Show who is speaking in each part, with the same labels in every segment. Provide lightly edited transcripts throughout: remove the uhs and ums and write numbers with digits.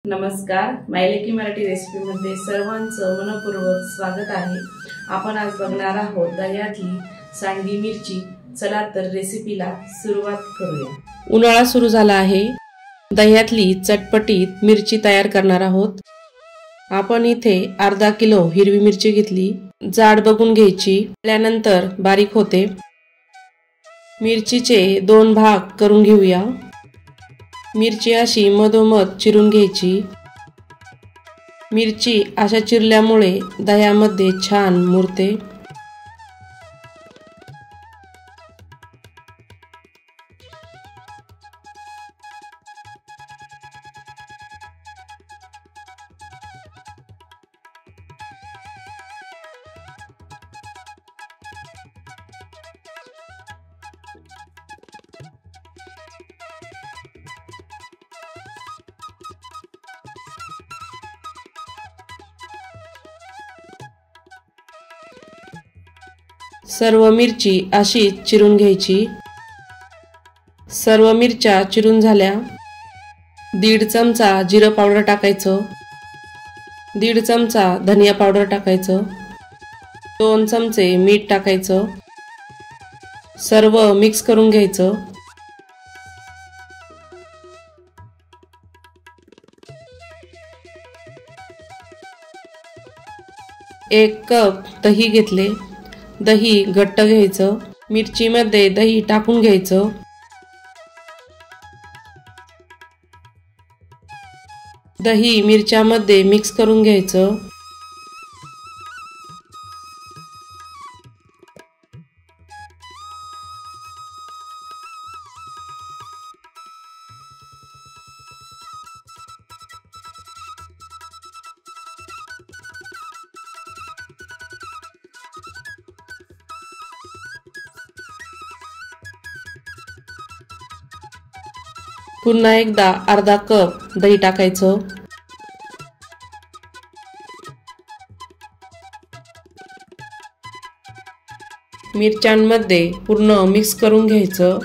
Speaker 1: नमस्कार, मायलेकी मराठी रेसिपीमध्ये सर्वांचं मनपूर्वक स्वागत आहे। आपण आज बघणार आहोत दह्यातली सांडगी मिरची। चला तर रेसिपीला सुरुवात करूया। उन्हाळा सुरू झाला आहे। दह्यातली चटपटीत मिरची तयार करणार आहोत। आपण इथे अर्धा किलो हिरवी मिरची घेतली। जाड बघून घ्यायची, त्यानंतर बारीक होते। मिरचीचे 2 भाग करून घेऊया। मिरची अशी मधोमध चिरून घ्यायची। मिरची अशा चिरल्यामुळे दह्यामध्ये छान मुरते। सर्व मिरची अशी चिरून घ्यायची। सर्व मिरच्या चिरून झाल्या। 1.5 चमचा जिरं पावडर टाकायचं। 1.5 चमचा धनिया पावडर टाकायचं। 2 चमचे मीठ टाकायचं। सर्व मिक्स करून घ्यायचं। 1 कप दही घेतले। दही घट्ट घ्यायचं। मिरचीमध्ये दही टाकून घ्यायचं। दही मिरच्यामध्ये मिक्स करून घ्यायचं। पुन्हा एकदा अर्धा कप दही टाकायचं। मिरच्यांमध्ये पूर्ण मिक्स करून घ्यायचं।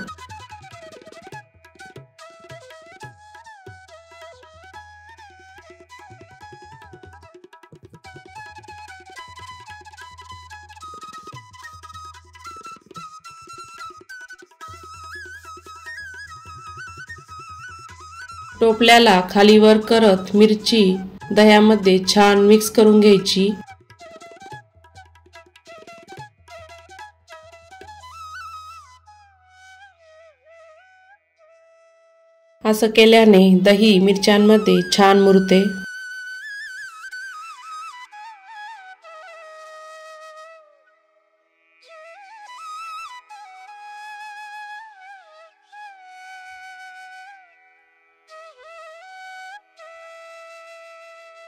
Speaker 1: टोपल्याला खाली वर करत मिरची दह्यामध्ये छान मिक्स करून घ्यायची। असं केल्याने दही मिरच्यांमध्ये छान मुरते।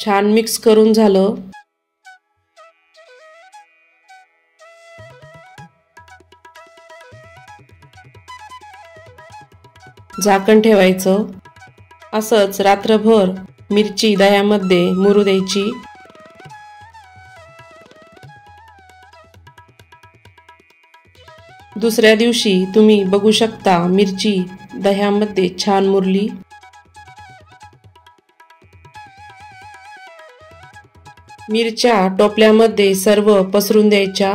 Speaker 1: छान मिक्स करून झालं। झाकण ठेवायचं। असंच रात्रभर मिरची दह्यामध्ये मुरू द्यायची। दुसऱ्या दिवशी तुम्ही बघू शकता मिरची दह्यामध्ये छान मुरली। मिरच्या टोपल्यामध्ये सर्व पसरून द्यायच्या।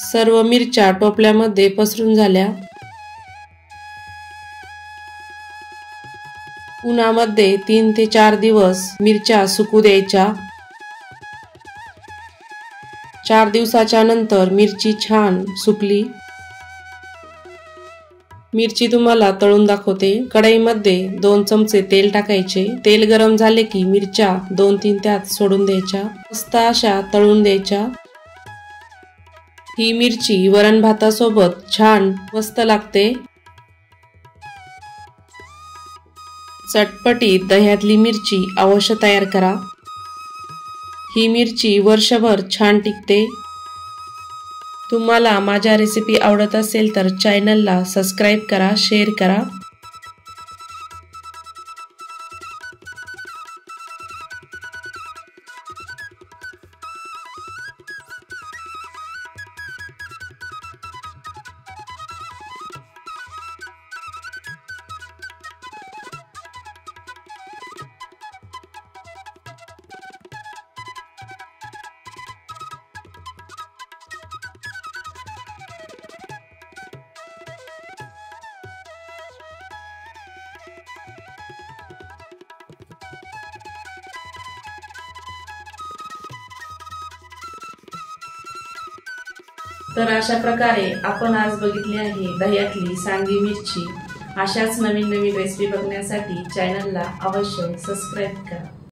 Speaker 1: सर्व मिरच्या टोपल्यामध्ये पसरून झाल्या। उन्हामध्ये 3 ते 4 दिवस मिरच्या सुकू द्यायच्या। 4 दिवसाच्या नंतर मिरची छान सुकली। मिरची तुम्हाला तळून दाखवते। कढईमध्ये 2 चमचे तेल टाकायचे। तेल गरम झाले की मिरच्या 2-3 त्यात सोडून द्यायच्या। मस्त अशा तळून द्यायच्या। ही मिरची वरण भातासोबत छान मस्त लागते। चटपटीत दह्यातली मिरची अवश्य तयार करा। ही मिरची वर्षभर छान टिकते। तुम्हाला माझ्या रेसिपी आवडत असेल तर चॅनलला सबस्क्राइब करा, शेअर करा। तर अशा प्रकारे आपण आज बघितली आहे दह्यातली सांडगी मिरची। अशाच नवीन नवीन रेसिपी बघण्यासाठी चॅनलला अवश्य सबस्क्राईब करा।